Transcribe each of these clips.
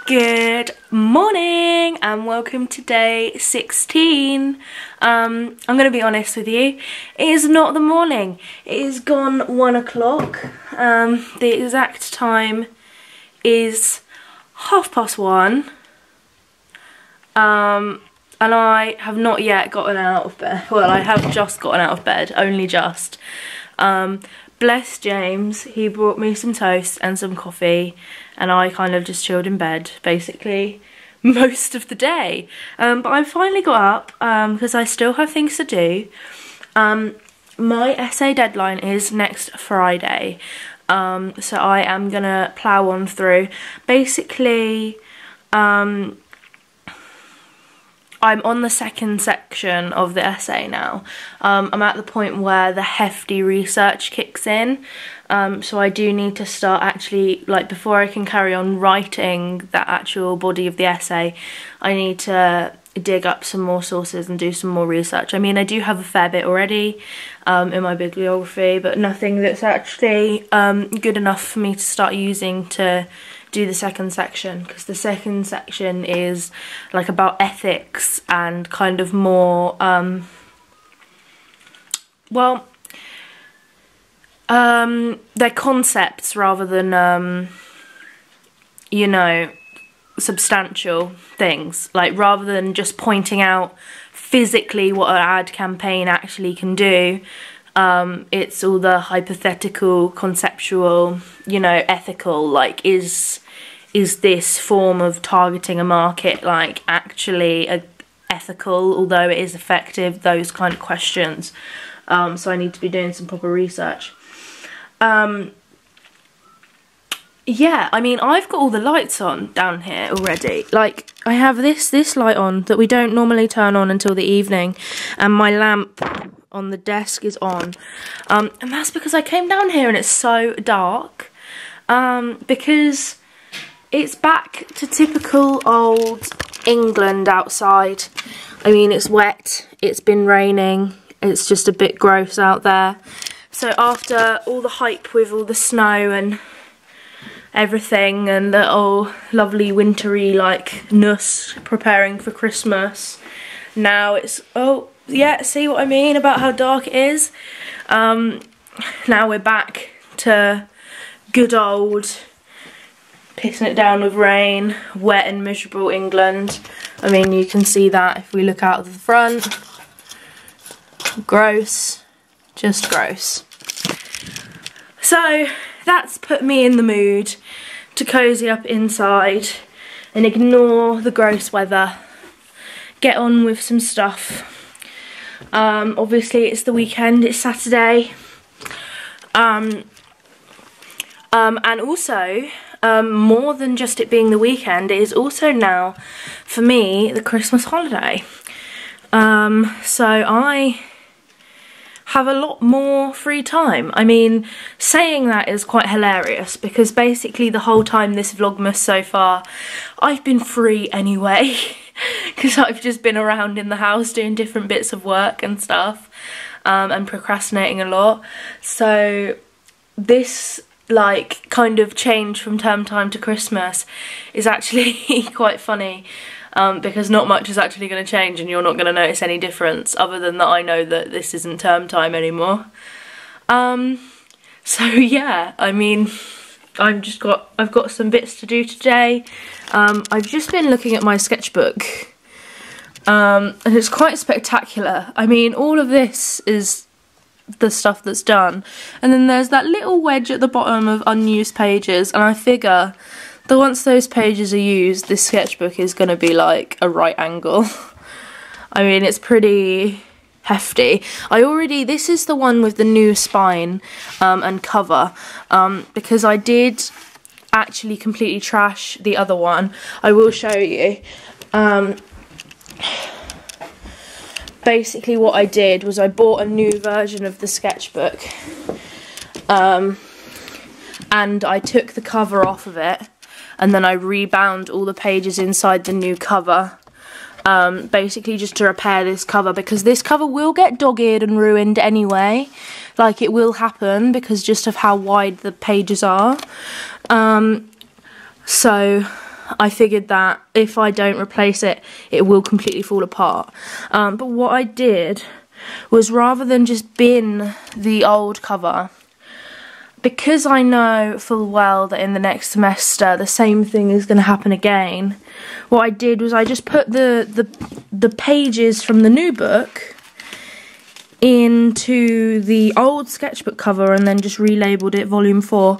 Good morning and welcome to day 16. I'm gonna be honest with you, it is not the morning. It is gone 1 o'clock. The exact time is 1:30. And I have not yet gotten out of bed. Well, I have just gotten out of bed, only just. Bless James, he brought me some toast and some coffee, and I kind of just chilled in bed, basically, most of the day. But I finally got up, because I still have things to do. My essay deadline is next Friday, so I am gonna plough on through. Basically, I'm on the second section of the essay now. I'm at the point where the hefty research kicks in. So I do need to start actually, like, before I can carry on writing that actual body of the essay, I need to dig up some more sources and do some more research. I mean, I do have a fair bit already in my bibliography, but nothing that's actually good enough for me to start using to do the second section, because the second section is like about ethics and kind of more they're concepts rather than you know, substantial things, like rather than just pointing out physically what an ad campaign actually can do. It's all the hypothetical, conceptual, you know, ethical, like is this form of targeting a market like actually ethical, although it is effective, those kind of questions. So I need to be doing some proper research. Yeah, I mean, I've got all the lights on down here already. Like, I have this light on that we don't normally turn on until the evening, and my lamp on the desk is on. And that's because I came down here and it's so dark. Because it's back to typical old England outside. I mean, it's wet, it's been raining, it's just a bit gross out there. So after all the hype with all the snow and everything and the lovely wintry like-ness preparing for Christmas, now it's, oh yeah, see what I mean about how dark it is? Now we're back to good old pissing it down with rain, wet and miserable England. I mean, you can see that if we look out of the front. Gross, just gross. So that's put me in the mood to cozy up inside and ignore the gross weather, get on with some stuff. Obviously it's the weekend, it's Saturday, and also more than just it being the weekend, it is also now for me the Christmas holiday. So I have a lot more free time. I mean, saying that is quite hilarious because basically the whole time this Vlogmas so far, I've been free anyway because I've just been around in the house doing different bits of work and stuff, and procrastinating a lot. So this like kind of change from term time to Christmas is actually quite funny. Because not much is actually going to change and you're not going to notice any difference other than that I know that this isn't term time anymore. So yeah, I mean, I've got some bits to do today. I've just been looking at my sketchbook, and it's quite spectacular. I mean, all of this is the stuff that's done, and then there's that little wedge at the bottom of unused pages, and I figure that once those pages are used, this sketchbook is going to be like a right angle. I mean, it's pretty hefty. This is the one with the new spine and cover, because I did actually completely trash the other one. I will show you. Basically what I did was I bought a new version of the sketchbook, and I took the cover off of it, and then I rebound all the pages inside the new cover, basically just to repair this cover, because this cover will get dog-eared and ruined anyway. Like, it will happen because just of how wide the pages are. So I figured that if I don't replace it, it will completely fall apart. But what I did was, rather than just bin the old cover, because I know full well that in the next semester the same thing is going to happen again, what I did was I just put the pages from the new book into the old sketchbook cover and then just relabeled it Volume 4,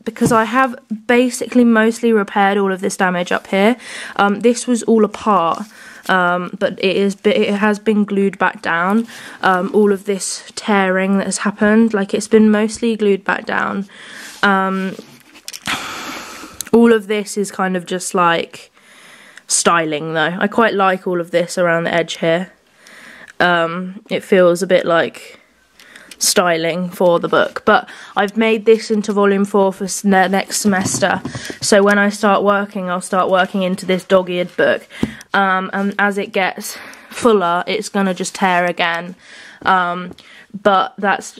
because I have basically mostly repaired all of this damage up here. This was all apart, but it has been glued back down. All of this tearing that has happened, like, it's been mostly glued back down. All of this is kind of just like styling though. I quite like all of this around the edge here. It feels a bit like styling for the book, but I've made this into Volume 4 for next semester, so when I start working, I'll start working into this dog-eared book, and as it gets fuller, it's gonna just tear again, but that's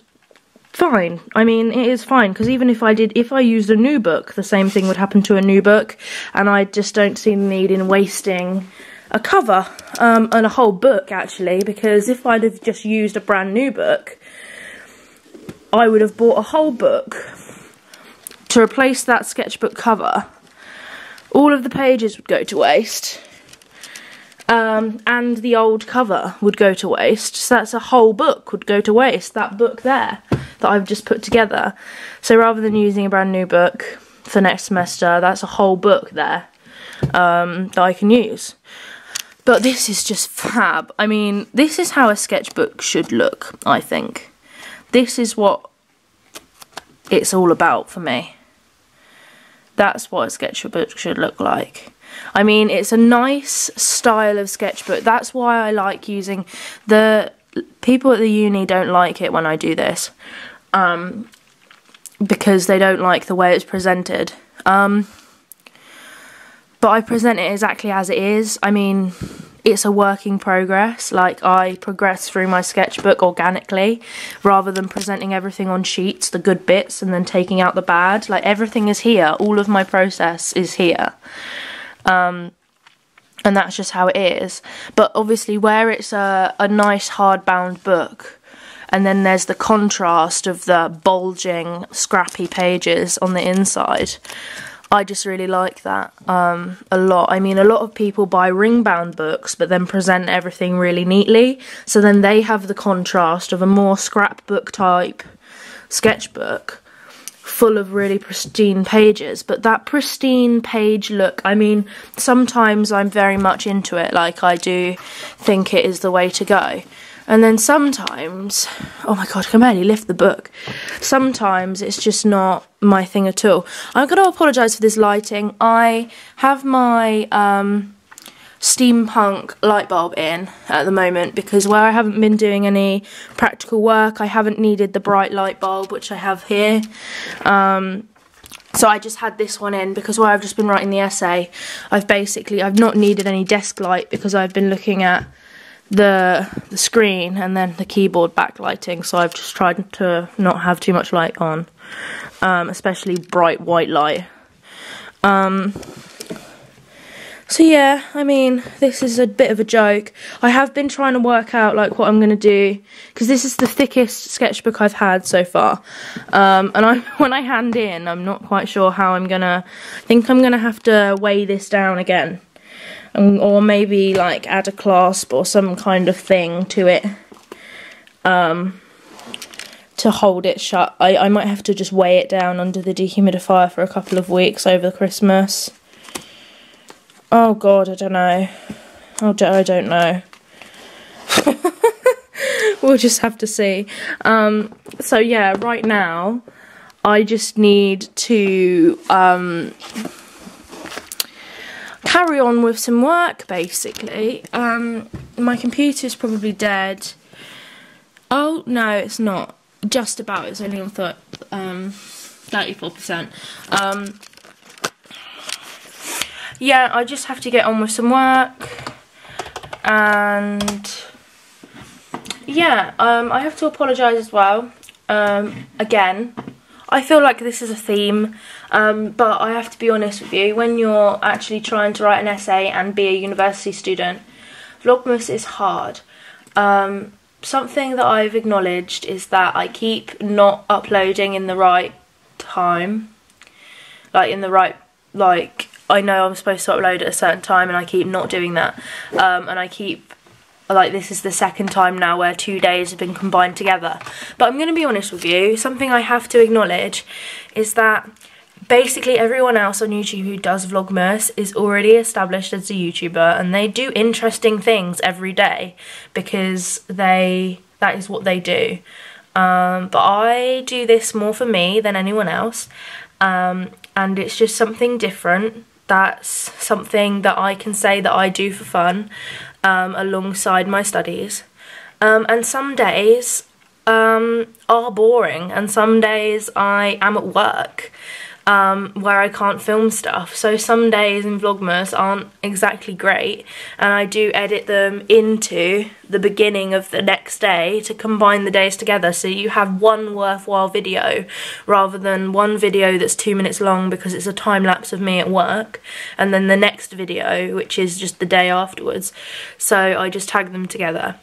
fine. I mean, it is fine, because even if I used a new book, the same thing would happen to a new book, and I just don't see the need in wasting a cover, and a whole book actually, because if I'd have just used a brand new book, I would have bought a whole book to replace that sketchbook cover. All of the pages would go to waste, and the old cover would go to waste, so that's a whole book would go to waste, that book there that I've just put together. So rather than using a brand new book for next semester, that's a whole book there that I can use. But this is just fab. I mean, this is how a sketchbook should look, I think. This is what it's all about for me. That's what a sketchbook should look like. I mean, it's a nice style of sketchbook. That's why I like using the... People at the uni don't like it when I do this, because they don't like the way it's presented. But I present it exactly as it is. I mean, it's a work in progress. Like, I progress through my sketchbook organically, rather than presenting everything on sheets, the good bits, and then taking out the bad. Like, everything is here. All of my process is here. And that's just how it is. But obviously, where it's a nice hardbound book, and then there's the contrast of the bulging, scrappy pages on the inside, I just really like that a lot. I mean, a lot of people buy ring-bound books, but then present everything really neatly, so then they have the contrast of a more scrapbook type sketchbook full of really pristine pages. But that pristine page look, I mean, sometimes I'm very much into it, like, I do think it is the way to go. And then sometimes, oh my god, I can barely lift the book. Sometimes it's just not my thing at all. I'm going to apologise for this lighting. I have my steampunk light bulb in at the moment, because where I haven't been doing any practical work, I haven't needed the bright light bulb, which I have here. So I just had this one in, because where I've just been writing the essay, I've not needed any desk light, because I've been looking at the screen and then the keyboard backlighting, so I've just tried to not have too much light on, especially bright white light. So yeah, I mean, this is a bit of a joke. I have been trying to work out like what I'm going to do, because this is the thickest sketchbook I've had so far, and when I hand in, I'm not quite sure how I'm gonna. I think I'm gonna have to weigh this down again. Or maybe like add a clasp or some kind of thing to it, to hold it shut. I might have to just weigh it down under the dehumidifier for a couple of weeks over Christmas. Oh god, I don't know. I don't know. We'll just have to see. So yeah, right now I just need to carry on with some work, basically. My computer's probably dead. Oh, no, it's not. Just about. It's only on 34%. Yeah, I just have to get on with some work. And yeah, I have to apologise as well. Again, I feel like this is a theme, but I have to be honest with you, when you're actually trying to write an essay and be a university student, Vlogmas is hard. Something that I've acknowledged is that I keep not uploading in the right time. Like in the right, like, I know I'm supposed to upload at a certain time and I keep not doing that. And I keep, like, this is the second time now where 2 days have been combined together. But I'm going to be honest with you, something I have to acknowledge is that basically everyone else on YouTube who does Vlogmas is already established as a YouTuber, and they do interesting things every day because that is what they do. But I do this more for me than anyone else, and it's just something different. That's something that I can say that I do for fun, alongside my studies. And some days are boring, and some days I am at work where I can't film stuff. So some days in Vlogmas aren't exactly great, and I do edit them into the beginning of the next day to combine the days together, so you have one worthwhile video rather than one video that's 2 minutes long because it's a time lapse of me at work, and then the next video which is just the day afterwards. So I just tag them together.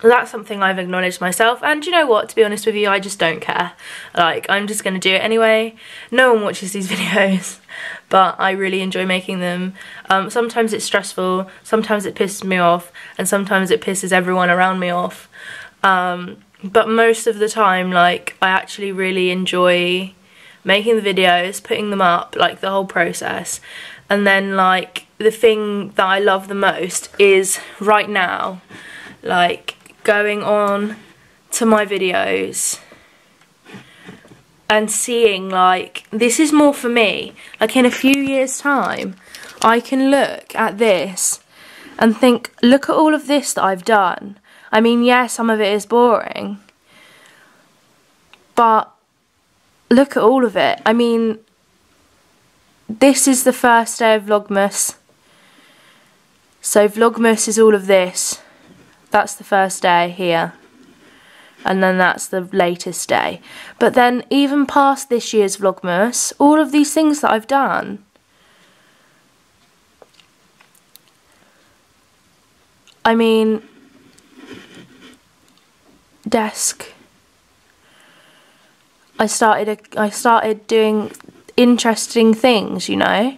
That's something I've acknowledged myself, and you know what, to be honest with you, I just don't care. Like, I'm just going to do it anyway. No one watches these videos, but I really enjoy making them. Sometimes it's stressful, sometimes it pisses me off, and sometimes it pisses everyone around me off. But most of the time, like, I actually really enjoy making the videos, putting them up, like the whole process. And then, like, the thing that I love the most is right now, like, going on to my videos and seeing, like, this is more for me. Like, in a few years' time, I can look at this and think, look at all of this that I've done. I mean, yeah, some of it is boring, but look at all of it. I mean, this is the first day of Vlogmas. So Vlogmas is all of this. That's the first day here, and then that's the latest day. But then even past this year's Vlogmas, all of these things that I've done, I mean, desk, I started doing interesting things, you know.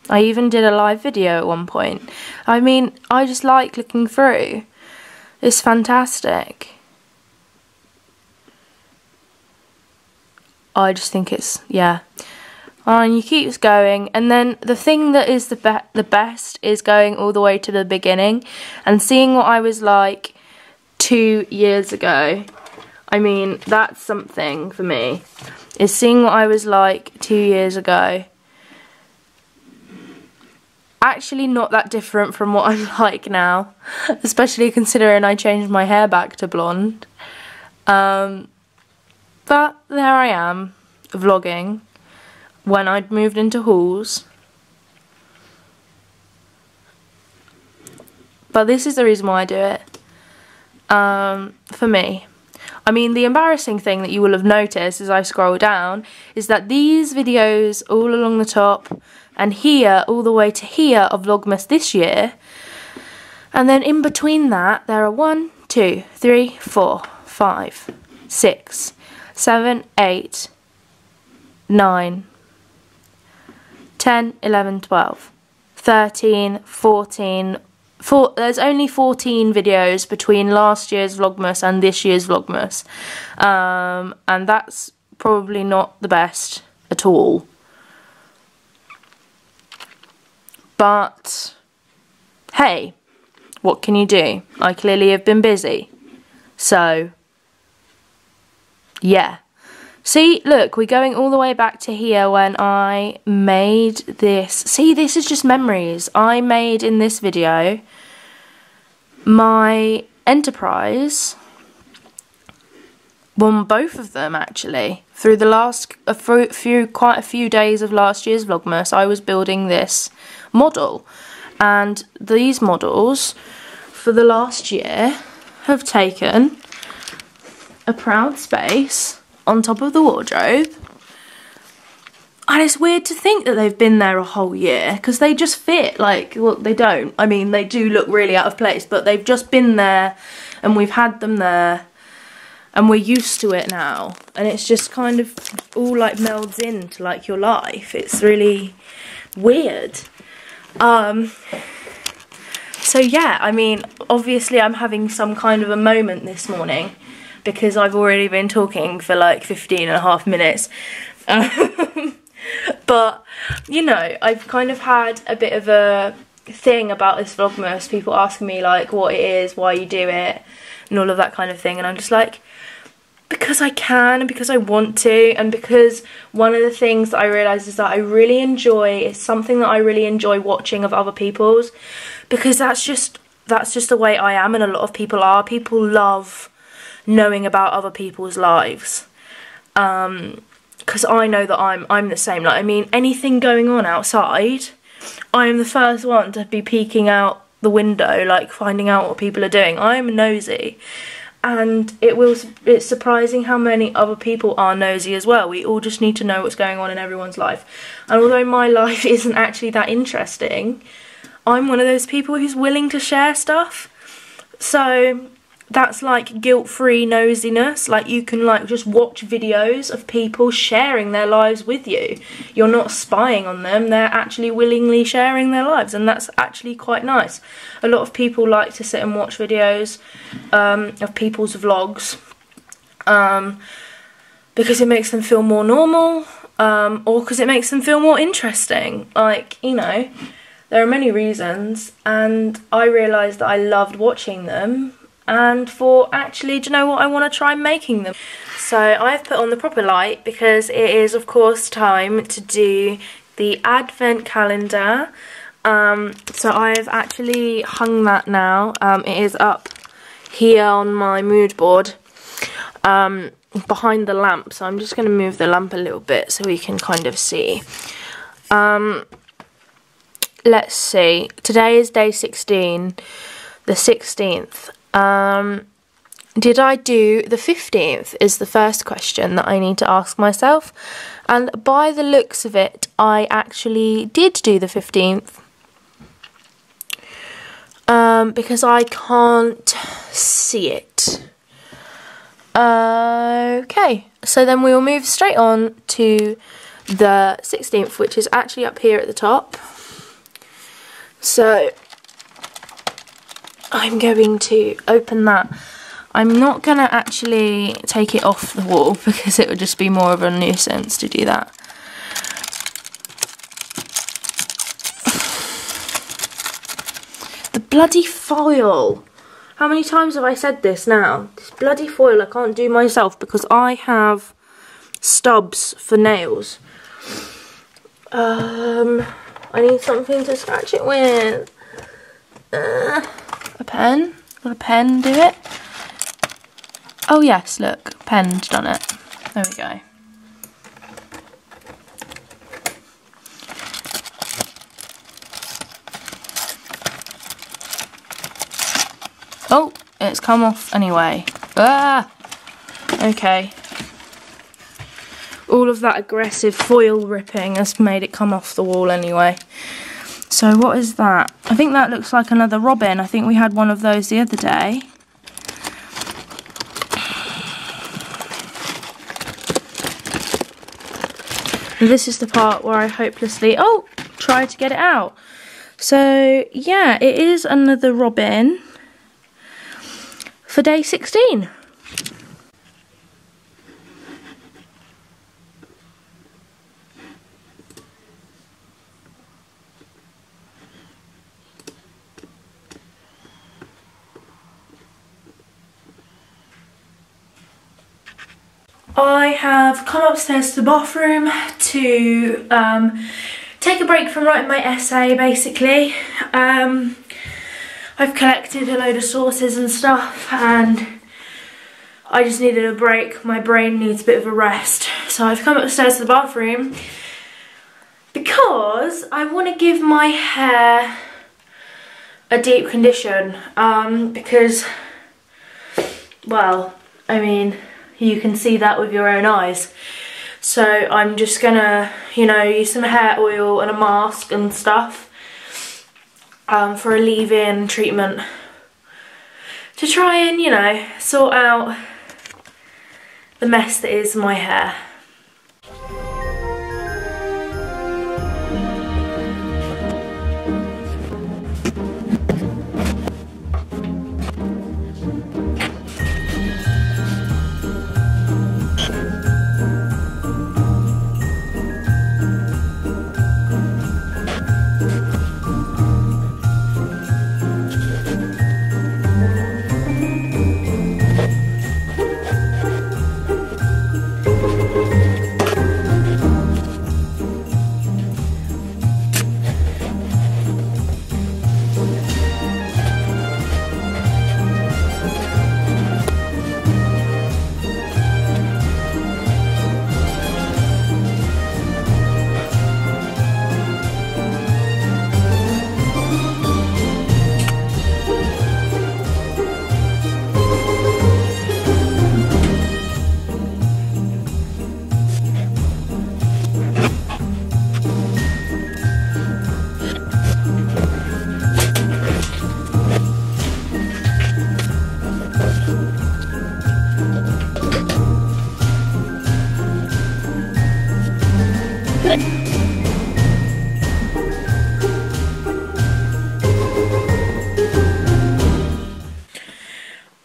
I even did a live video at one point. I mean, I just like looking through. It's fantastic. I just think it's, yeah. And you keep going, and then the thing that is the best is going all the way to the beginning and seeing what I was like 2 years ago. I mean, that's something for me, is seeing what I was like 2 years ago. Actually not that different from what I'm like now, especially considering I changed my hair back to blonde. But there I am, vlogging, when I'd moved into halls. But this is the reason why I do it, for me. I mean, the embarrassing thing that you will have noticed as I scroll down is that these videos all along the top and here all the way to here are Vlogmas this year, and then in between that there are 1, 2, 3, 4, 5, 6, 7, 8, 9, 10, 11, 12, 13, 14, there's only 14 videos between last year's Vlogmas and this year's Vlogmas, and that's probably not the best at all. But hey, what can you do? I clearly have been busy. So yeah. See, look, we're going all the way back to here when I made this. See, this is just memories. I made in this video my enterprise, well, both of them actually. Through the last quite a few days of last year's Vlogmas, I was building this model, And these models for the last year have taken a proud space on top of the wardrobe. And it's weird to think that they've been there a whole year, because they just fit, like, well, they don't. I mean, they do look really out of place, but they've just been there and we've had them there and we're used to it now. And it's just kind of all like melds into like your life. It's really weird. So yeah, I mean, obviously I'm having some kind of a moment this morning because I've already been talking for like 15.5 minutes. But, you know, I've kind of had a bit of a thing about this Vlogmas. People asking me, like, what it is, why you do it, and all of that kind of thing. And I'm just like, because I can, and because I want to, and because one of the things that I realise is that I really enjoy, it's something that I really enjoy watching of other people's, because that's just the way I am, and a lot of people are. People love knowing about other people's lives. Because I know that I'm the same. Like, I mean, anything going on outside, I am the first one to be peeking out the window, like finding out what people are doing. I am nosy, and it's surprising how many other people are nosy as well. We all just need to know what's going on in everyone's life. And although my life isn't actually that interesting, I'm one of those people who's willing to share stuff. So that's like guilt-free nosiness. Like, you can like just watch videos of people sharing their lives with you. You're not spying on them, they're actually willingly sharing their lives, and that's actually quite nice. A lot of people like to sit and watch videos of people's vlogs because it makes them feel more normal, or because it makes them feel more interesting. Like, you know, there are many reasons, and I realised that I loved watching them. And for actually, do you know what, I want to try making them. So I've put on the proper light because it is of course time to do the advent calendar. So I've actually hung that now. It is up here on my mood board behind the lamp. So I'm just going to move the lamp a little bit so we can kind of see. Let's see. Today is day 16, the 16th. Did I do the 15th is the first question that I need to ask myself, and by the looks of it I actually did do the 15th, because I can't see it. Okay, so then we will move straight on to the 16th, which is actually up here at the top. So I'm going to open that. I'm not going to actually take it off the wall because it would just be more of a nuisance to do that. The bloody foil! How many times have I said this now? This bloody foil I can't do myself because I have stubs for nails. I need something to scratch it with. A pen? Will a pen do it? Oh yes, look, pen's done it. There we go. Oh, it's come off anyway. Ah! Okay. All of that aggressive foil ripping has made it come off the wall anyway. So what is that? I think that looks like another robin. I think we had one of those the other day. This is the part where I hopelessly, try to get it out. So yeah, it is another robin for day 16. I have come upstairs to the bathroom to take a break from writing my essay, basically. I've collected a load of sources and stuff and I just needed a break. My brain needs a bit of a rest. So I've come upstairs to the bathroom because I want to give my hair a deep condition, because, well, I mean, you can see that with your own eyes. So I'm just gonna, you know, use some hair oil and a mask and stuff for a leave-in treatment to try and, you know, sort out the mess that is my hair.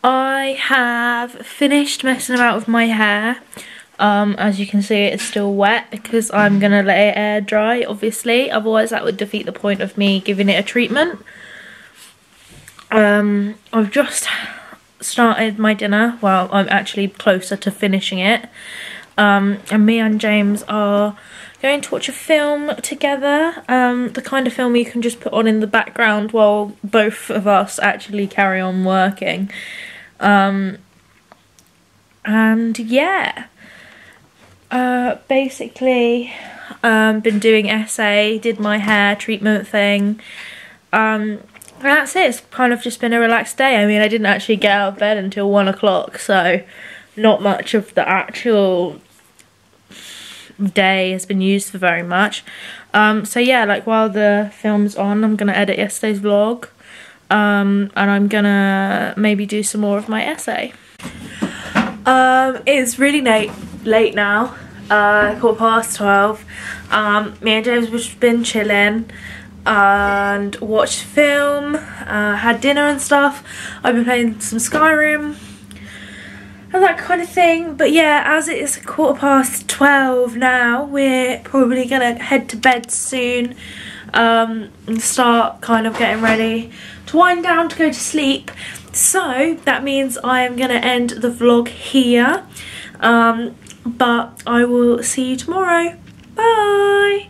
I have finished messing about with my hair. As you can see, it's still wet because I'm gonna let it air dry, obviously, otherwise that would defeat the point of me giving it a treatment. I've just started my dinner. Well, I'm actually closer to finishing it. And me and James are going to watch a film together, the kind of film you can just put on in the background while both of us actually carry on working. And yeah, basically been doing essay, did my hair treatment thing, and that's it. It's kind of just been a relaxed day. I mean, I didn't actually get out of bed until 1 o'clock, so not much of the actual day has been used for very much. So yeah, like while the film's on, I'm gonna edit yesterday's vlog, and I'm gonna maybe do some more of my essay. It's really late now, 12:15. Me and James have just been chilling and watched film, had dinner and stuff. I've been playing some Skyrim and that kind of thing. But yeah, as it is 12:15 now, we're probably gonna head to bed soon, and start kind of getting ready to wind down to go to sleep. So that means I am gonna end the vlog here, but I will see you tomorrow. Bye.